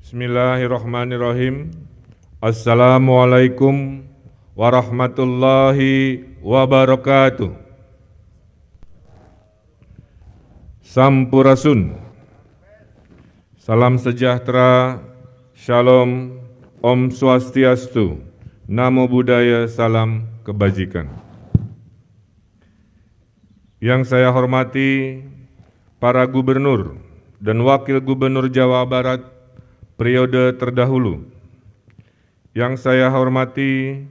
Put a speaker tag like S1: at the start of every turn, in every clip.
S1: Bismillahirrahmanirrahim. Assalamualaikum warahmatullahi wabarakatuh. Sampurasun. Salam sejahtera, Shalom, Om Swastiastu, Namo Buddhaya, salam kebajikan. Yang saya hormati para gubernur dan wakil gubernur Jawa Barat periode terdahulu. Yang saya hormati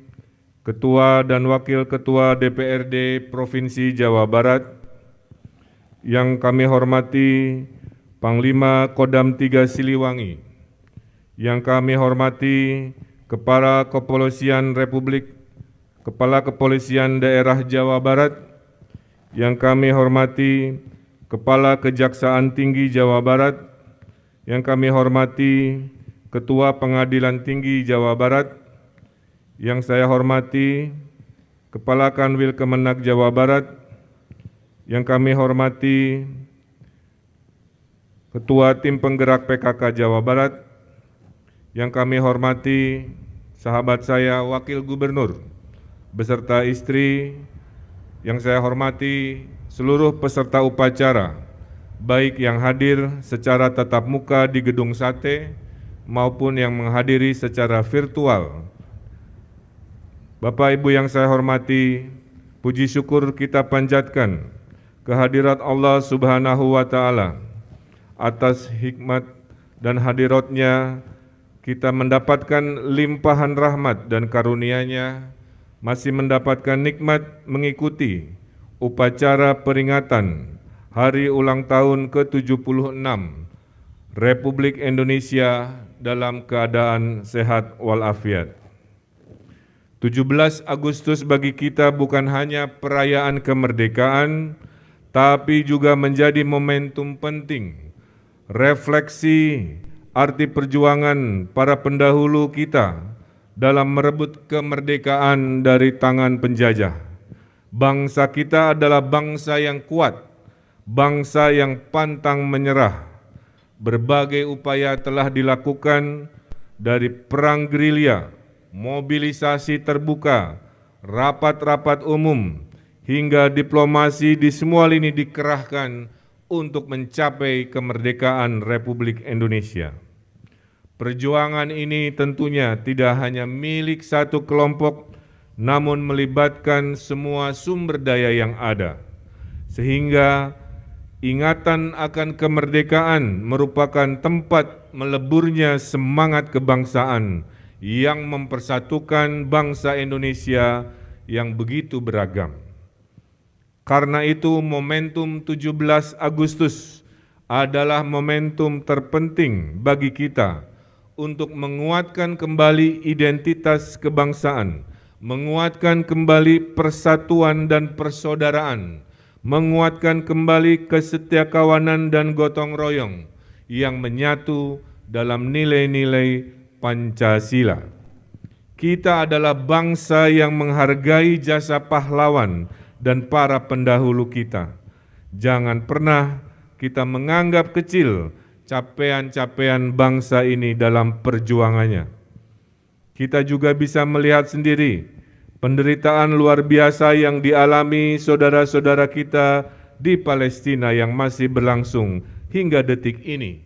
S1: Ketua dan Wakil Ketua DPRD Provinsi Jawa Barat. Yang kami hormati Panglima Kodam 3 Siliwangi. Yang kami hormati Kepala Kepolisian Republik, Kepala Kepolisian Daerah Jawa Barat. Yang kami hormati Kepala Kejaksaan Tinggi Jawa Barat. Yang kami hormati Ketua Pengadilan Tinggi Jawa Barat. Yang saya hormati Kepala Kanwil Kemenak Jawa Barat. Yang kami hormati Ketua Tim Penggerak PKK Jawa Barat. Yang kami hormati sahabat saya Wakil Gubernur beserta istri. Yang saya hormati seluruh peserta upacara, baik yang hadir secara tatap muka di Gedung Sate maupun yang menghadiri secara virtual. Bapak Ibu yang saya hormati, puji syukur kita panjatkan kehadirat Allah Subhanahu wa Ta'ala. Atas hikmat dan hadiratnya kita mendapatkan limpahan rahmat dan karunia-Nya, masih mendapatkan nikmat mengikuti upacara peringatan Hari Ulang Tahun ke-76 Republik Indonesia dalam keadaan sehat walafiat. 17 Agustus bagi kita bukan hanya perayaan kemerdekaan, tapi juga menjadi momentum penting refleksi arti perjuangan para pendahulu kita dalam merebut kemerdekaan dari tangan penjajah. Bangsa kita adalah bangsa yang kuat, bangsa yang pantang menyerah. Berbagai upaya telah dilakukan dari perang gerilya, mobilisasi terbuka, rapat-rapat umum, hingga diplomasi di semua lini dikerahkan untuk mencapai kemerdekaan Republik Indonesia. Perjuangan ini tentunya tidak hanya milik satu kelompok, namun melibatkan semua sumber daya yang ada. Sehingga ingatan akan kemerdekaan merupakan tempat meleburnya semangat kebangsaan yang mempersatukan bangsa Indonesia yang begitu beragam. Karena itu momentum 17 Agustus adalah momentum terpenting bagi kita untuk menguatkan kembali identitas kebangsaan, menguatkan kembali persatuan dan persaudaraan, menguatkan kembali kesetiakawanan dan gotong royong yang menyatu dalam nilai-nilai Pancasila. Kita adalah bangsa yang menghargai jasa pahlawan dan para pendahulu kita. Jangan pernah kita menganggap kecil capaian-capaian bangsa ini dalam perjuangannya. Kita juga bisa melihat sendiri penderitaan luar biasa yang dialami saudara-saudara kita di Palestina yang masih berlangsung hingga detik ini.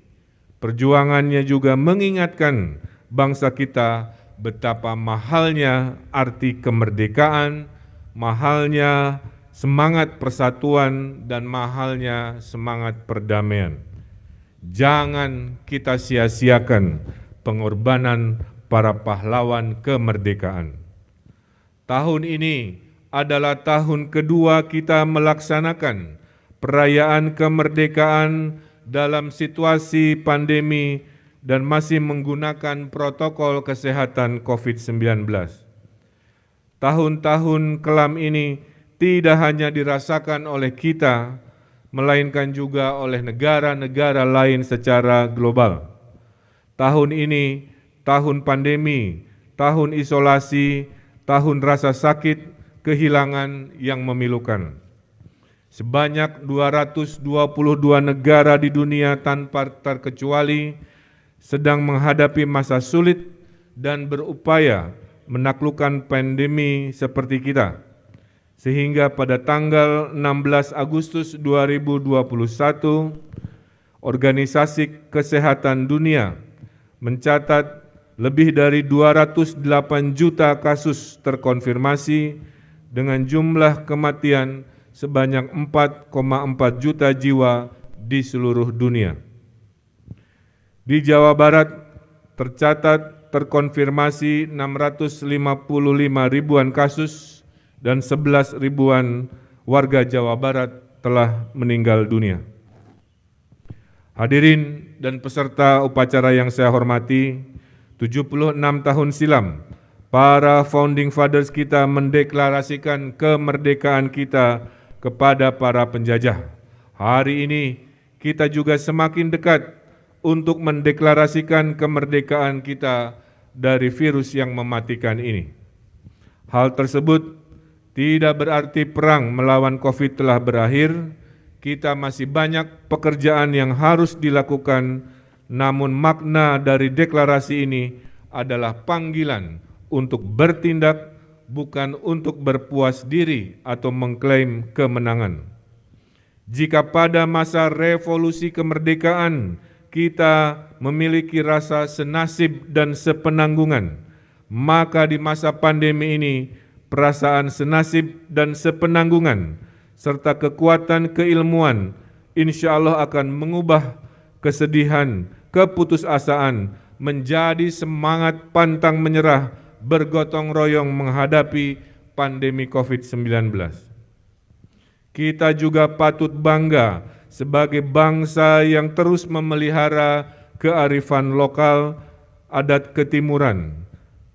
S1: Perjuangannya juga mengingatkan bangsa kita betapa mahalnya arti kemerdekaan, mahalnya semangat persatuan, dan mahalnya semangat perdamaian. Jangan kita sia-siakan pengorbanan para pahlawan kemerdekaan. Tahun ini adalah tahun kedua kita melaksanakan perayaan kemerdekaan dalam situasi pandemi dan masih menggunakan protokol kesehatan COVID-19. Tahun-tahun kelam ini tidak hanya dirasakan oleh kita, melainkan juga oleh negara-negara lain secara global. Tahun ini, tahun pandemi, tahun isolasi, tahun rasa sakit, kehilangan yang memilukan. Sebanyak 222 negara di dunia tanpa terkecuali sedang menghadapi masa sulit dan berupaya menaklukkan pandemi seperti kita. Sehingga pada tanggal 16 Agustus 2021, Organisasi Kesehatan Dunia mencatat lebih dari 208 juta kasus terkonfirmasi dengan jumlah kematian sebanyak 4,4 juta jiwa di seluruh dunia. Di Jawa Barat tercatat terkonfirmasi 655 ribuan kasus dan 11 ribuan warga Jawa Barat telah meninggal dunia. Hadirin dan peserta upacara yang saya hormati, 76 tahun silam, para founding fathers kita mendeklarasikan kemerdekaan kita kepada para penjajah. Hari ini kita juga semakin dekat untuk mendeklarasikan kemerdekaan kita dari virus yang mematikan ini. Hal tersebut tidak berarti perang melawan COVID telah berakhir. Kita masih banyak pekerjaan yang harus dilakukan, namun makna dari deklarasi ini adalah panggilan untuk bertindak, bukan untuk berpuas diri atau mengklaim kemenangan. Jika pada masa revolusi kemerdekaan kita memiliki rasa senasib dan sepenanggungan, maka di masa pandemi ini perasaan senasib dan sepenanggungan serta kekuatan keilmuan insya Allah akan mengubah kesedihan, keputusasaan menjadi semangat pantang menyerah bergotong royong menghadapi pandemi COVID-19. Kita juga patut bangga sebagai bangsa yang terus memelihara kearifan lokal, adat ketimuran.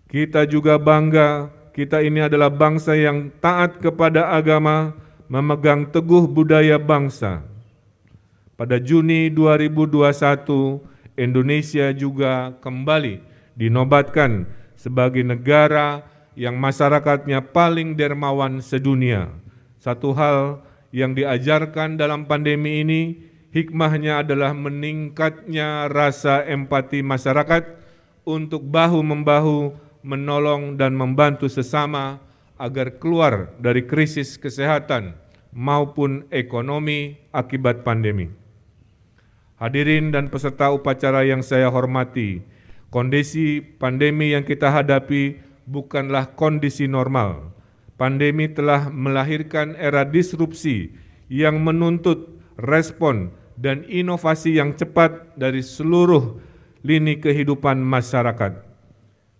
S1: Kita juga bangga, kita ini adalah bangsa yang taat kepada agama, memegang teguh budaya bangsa. Pada Juni 2021, Indonesia juga kembali dinobatkan sebagai negara yang masyarakatnya paling dermawan sedunia. Satu hal yang diajarkan dalam pandemi ini, hikmahnya adalah meningkatnya rasa empati masyarakat untuk bahu-membahu menolong dan membantu sesama agar keluar dari krisis kesehatan maupun ekonomi akibat pandemi. Hadirin dan peserta upacara yang saya hormati, kondisi pandemi yang kita hadapi bukanlah kondisi normal. Pandemi telah melahirkan era disrupsi yang menuntut respon dan inovasi yang cepat dari seluruh lini kehidupan masyarakat.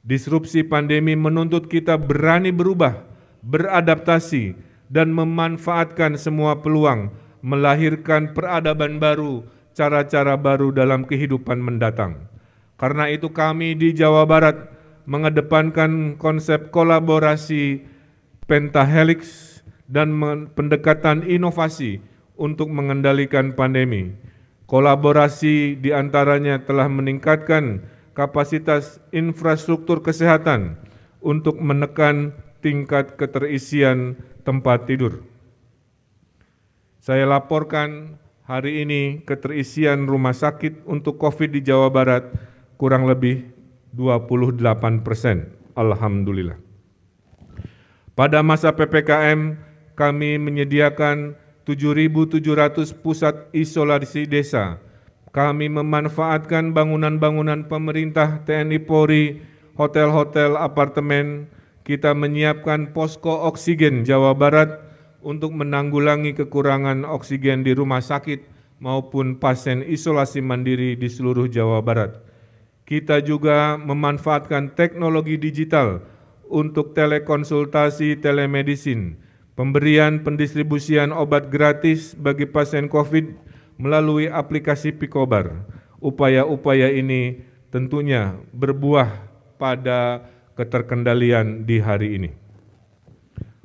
S1: Disrupsi pandemi menuntut kita berani berubah, beradaptasi, dan memanfaatkan semua peluang, melahirkan peradaban baru, cara-cara baru dalam kehidupan mendatang. Karena itu kami di Jawa Barat mengedepankan konsep kolaborasi pentahelix dan pendekatan inovasi untuk mengendalikan pandemi. Kolaborasi diantaranya telah meningkatkan kapasitas infrastruktur kesehatan untuk menekan tingkat keterisian tempat tidur. Saya laporkan hari ini keterisian rumah sakit untuk COVID di Jawa Barat kurang lebih 28%. Alhamdulillah. Pada masa PPKM, kami menyediakan 7.700 pusat isolasi desa. Kami memanfaatkan bangunan-bangunan pemerintah, TNI Polri, hotel-hotel, apartemen. Kita menyiapkan posko oksigen Jawa Barat untuk menanggulangi kekurangan oksigen di rumah sakit maupun pasien isolasi mandiri di seluruh Jawa Barat. Kita juga memanfaatkan teknologi digital untuk telekonsultasi, telemedicine, pemberian pendistribusian obat gratis bagi pasien COVID melalui aplikasi Picobar. Upaya-upaya ini tentunya berbuah pada keterkendalian di hari ini.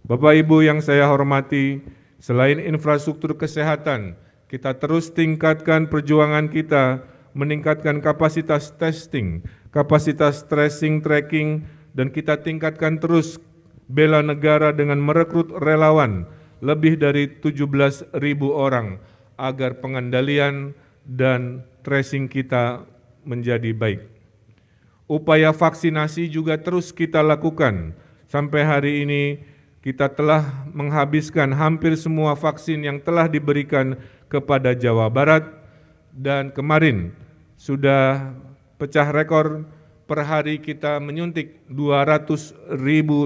S1: Bapak Ibu yang saya hormati, selain infrastruktur kesehatan, kita terus tingkatkan perjuangan kita meningkatkan kapasitas testing, kapasitas tracing, tracking, dan kita tingkatkan terus bela negara dengan merekrut relawan lebih dari 17.000 orang agar pengendalian dan tracing kita menjadi baik. Upaya vaksinasi juga terus kita lakukan. Sampai hari ini kita telah menghabiskan hampir semua vaksin yang telah diberikan kepada Jawa Barat, dan kemarin sudah pecah rekor per hari kita menyuntik 200.000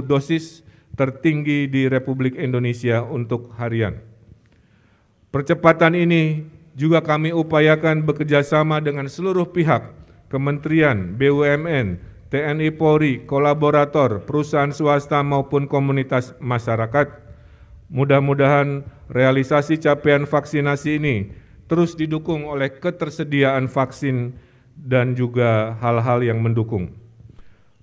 S1: dosis, tertinggi di Republik Indonesia untuk harian. Percepatan ini juga kami upayakan bekerjasama dengan seluruh pihak, kementerian, BUMN, TNI Polri, kolaborator, perusahaan swasta maupun komunitas masyarakat. Mudah-mudahan realisasi capaian vaksinasi ini terus didukung oleh ketersediaan vaksin dan juga hal-hal yang mendukung.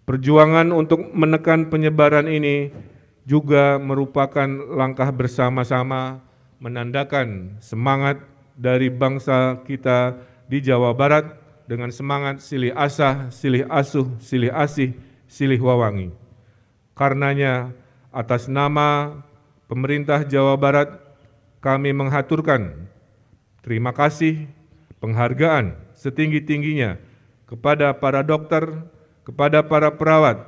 S1: Perjuangan untuk menekan penyebaran ini juga merupakan langkah bersama-sama menandakan semangat dari bangsa kita di Jawa Barat dengan semangat silih asah, silih asuh, silih asih, silih wawangi. Karenanya, atas nama pemerintah Jawa Barat, kami menghaturkan terima kasih, penghargaan setinggi-tingginya kepada para dokter, kepada para perawat,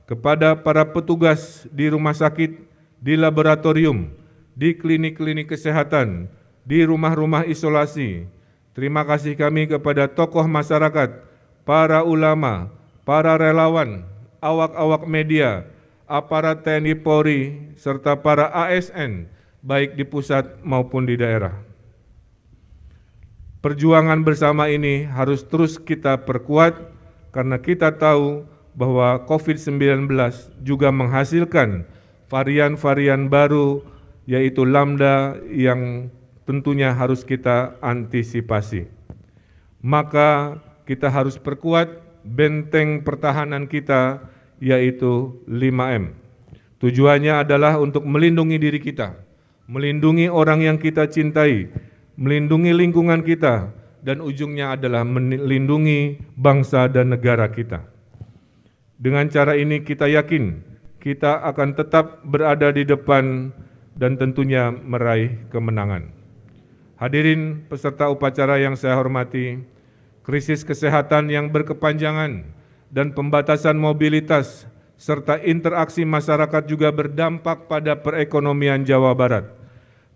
S1: kepada para petugas di rumah sakit, di laboratorium, di klinik-klinik kesehatan, di rumah-rumah isolasi. Terima kasih kami kepada tokoh masyarakat, para ulama, para relawan, awak-awak media, aparat TNI Polri, serta para ASN, baik di pusat maupun di daerah. Perjuangan bersama ini harus terus kita perkuat karena kita tahu bahwa COVID-19 juga menghasilkan varian-varian baru, yaitu Lambda, yang tentunya harus kita antisipasi. Maka kita harus perkuat benteng pertahanan kita, yaitu 5M. Tujuannya adalah untuk melindungi diri kita, melindungi orang yang kita cintai, melindungi lingkungan kita, dan ujungnya adalah melindungi bangsa dan negara kita. Dengan cara ini kita yakin kita akan tetap berada di depan dan tentunya meraih kemenangan. Hadirin peserta upacara yang saya hormati, krisis kesehatan yang berkepanjangan dan pembatasan mobilitas serta interaksi masyarakat juga berdampak pada perekonomian Jawa Barat.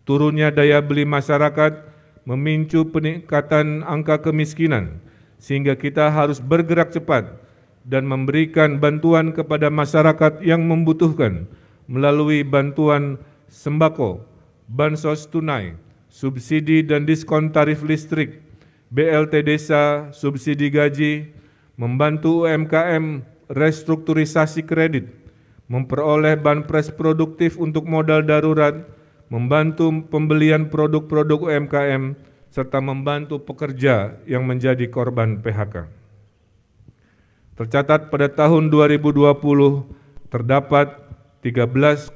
S1: Turunnya daya beli masyarakat memicu peningkatan angka kemiskinan, sehingga kita harus bergerak cepat dan memberikan bantuan kepada masyarakat yang membutuhkan melalui bantuan sembako, bansos tunai, subsidi dan diskon tarif listrik, BLT Desa, subsidi gaji, membantu UMKM restrukturisasi kredit, memperoleh banpres produktif untuk modal darurat, membantu pembelian produk-produk UMKM, serta membantu pekerja yang menjadi korban PHK. Tercatat pada tahun 2020 terdapat 13,7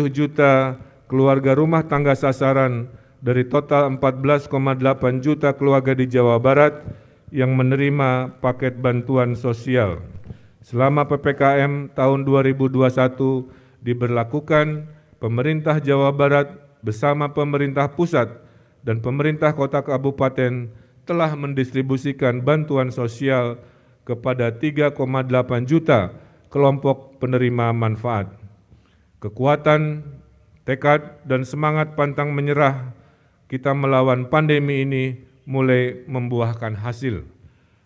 S1: juta keluarga rumah tangga sasaran dari total 14,8 juta keluarga di Jawa Barat yang menerima paket bantuan sosial. Selama PPKM tahun 2021 diberlakukan, pemerintah Jawa Barat bersama pemerintah pusat dan pemerintah kota kabupaten telah mendistribusikan bantuan sosial kepada 3,8 juta kelompok penerima manfaat. Kekuatan, tekad, dan semangat pantang menyerah kita melawan pandemi ini mulai membuahkan hasil.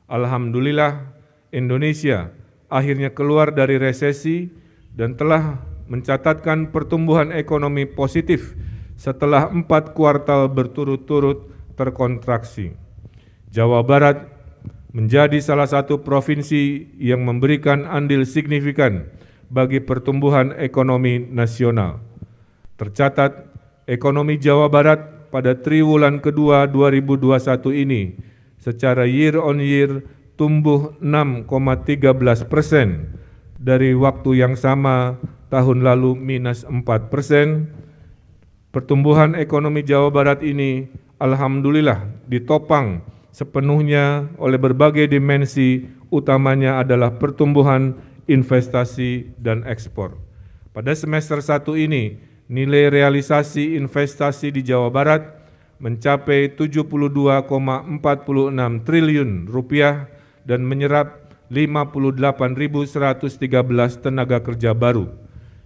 S1: Alhamdulillah, Indonesia akhirnya keluar dari resesi dan telah mencatatkan pertumbuhan ekonomi positif setelah 4 kuartal berturut-turut terkontraksi. Jawa Barat menjadi salah satu provinsi yang memberikan andil signifikan bagi pertumbuhan ekonomi nasional. Tercatat, ekonomi Jawa Barat pada triwulan kedua 2021 ini secara year on year tumbuh 6,13% dari waktu yang sama tahun lalu minus 4%. Pertumbuhan ekonomi Jawa Barat ini alhamdulillah ditopang sepenuhnya oleh berbagai dimensi, utamanya adalah pertumbuhan investasi dan ekspor. Pada semester 1 ini, nilai realisasi investasi di Jawa Barat mencapai 72,46 triliun rupiah dan menyerap 58.113 tenaga kerja baru.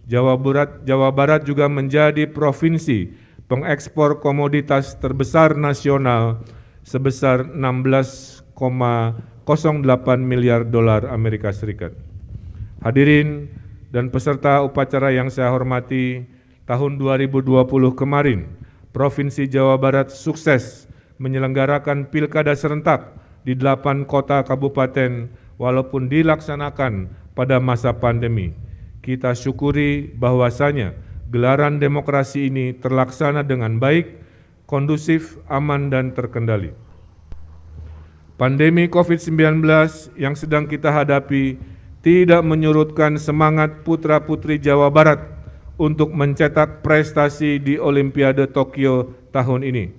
S1: Jawa Barat juga menjadi provinsi pengekspor komoditas terbesar nasional sebesar 16,08 miliar dolar Amerika Serikat. Hadirin dan peserta upacara yang saya hormati, tahun 2020 kemarin, Provinsi Jawa Barat sukses menyelenggarakan pilkada serentak di 8 kota kabupaten walaupun dilaksanakan pada masa pandemi. Kita syukuri bahwasanya gelaran demokrasi ini terlaksana dengan baik, kondusif, aman, dan terkendali. Pandemi COVID-19 yang sedang kita hadapi tidak menyurutkan semangat putra-putri Jawa Barat untuk mencetak prestasi di Olimpiade Tokyo tahun ini.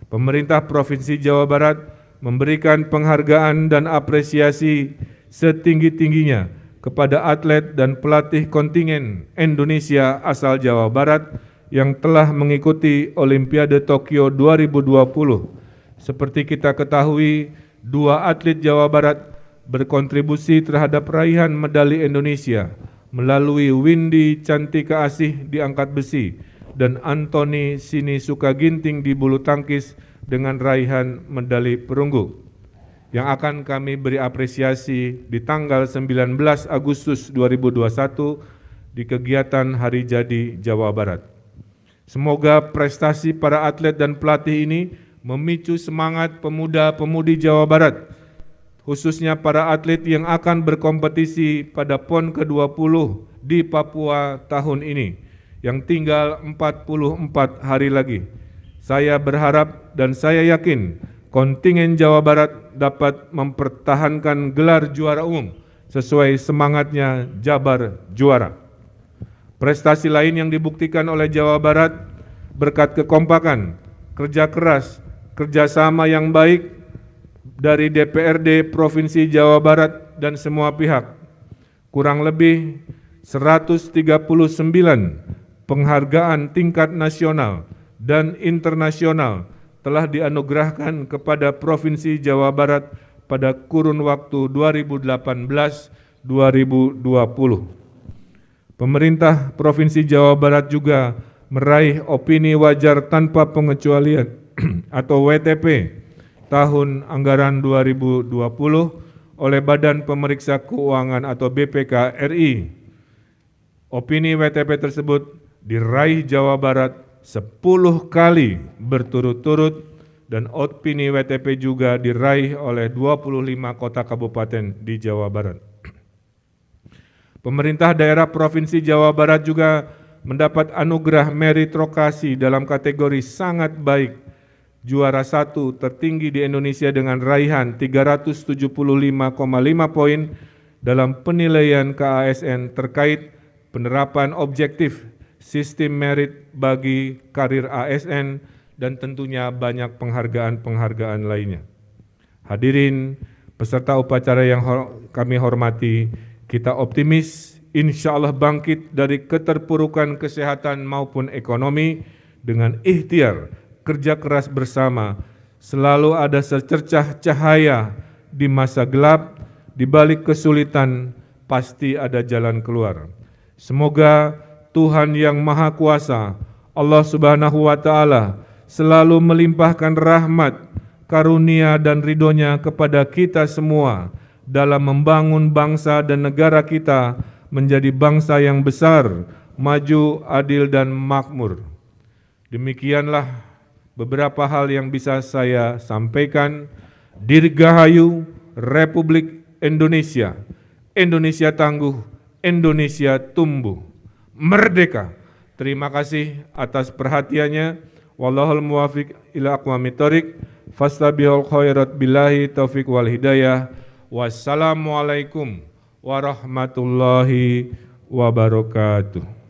S1: Pemerintah Provinsi Jawa Barat memberikan penghargaan dan apresiasi setinggi-tingginya kepada atlet dan pelatih kontingen Indonesia asal Jawa Barat yang telah mengikuti Olimpiade Tokyo 2020. Seperti kita ketahui, 2 atlet Jawa Barat berkontribusi terhadap raihan medali Indonesia melalui Windy Cantika Asih di angkat besi dan Anthony Sinisuka Ginting di bulu tangkis dengan raihan medali perunggu, yang akan kami beri apresiasi di tanggal 19 Agustus 2021 di kegiatan Hari Jadi Jawa Barat. Semoga prestasi para atlet dan pelatih ini memicu semangat pemuda-pemudi Jawa Barat, khususnya para atlet yang akan berkompetisi pada PON ke-20 di Papua tahun ini, yang tinggal 44 hari lagi. Saya berharap dan saya yakin kontingen Jawa Barat dapat mempertahankan gelar juara umum sesuai semangatnya Jabar Juara. Prestasi lain yang dibuktikan oleh Jawa Barat berkat kekompakan, kerja keras, kerjasama yang baik dari DPRD Provinsi Jawa Barat dan semua pihak. Kurang lebih 139 penghargaan tingkat nasional dan internasional telah dianugerahkan kepada Provinsi Jawa Barat pada kurun waktu 2018-2020. Pemerintah Provinsi Jawa Barat juga meraih opini wajar tanpa pengecualian atau WTP tahun anggaran 2020 oleh Badan Pemeriksa Keuangan atau BPK RI. Opini WTP tersebut diraih Jawa Barat 10 kali berturut-turut dan opini WTP juga diraih oleh 25 kota kabupaten di Jawa Barat. Pemerintah daerah Provinsi Jawa Barat juga mendapat anugerah meritokrasi dalam kategori sangat baik, juara 1 tertinggi di Indonesia dengan raihan 375,5 poin dalam penilaian KASN terkait penerapan objektif sistem merit bagi karir ASN, dan tentunya banyak penghargaan-penghargaan lainnya. Hadirin peserta upacara yang kami hormati, kita optimis insya Allah bangkit dari keterpurukan kesehatan maupun ekonomi dengan ikhtiar, kerja keras bersama. Selalu ada secercah cahaya di masa gelap, di balik kesulitan pasti ada jalan keluar. Semoga Tuhan yang Maha Kuasa, Allah Subhanahu wa Ta'ala, selalu melimpahkan rahmat, karunia dan ridhonya kepada kita semua dalam membangun bangsa dan negara kita menjadi bangsa yang besar, maju, adil dan makmur. Demikianlah beberapa hal yang bisa saya sampaikan. Dirgahayu Republik Indonesia, Indonesia tangguh, Indonesia tumbuh. Merdeka. Terima kasih atas perhatiannya. Wallahul muwafiq ila aqwamit thoriq. Fastabihul khairat billahi taufiq wal hidayah. Wassalamualaikum warahmatullahi wabarakatuh.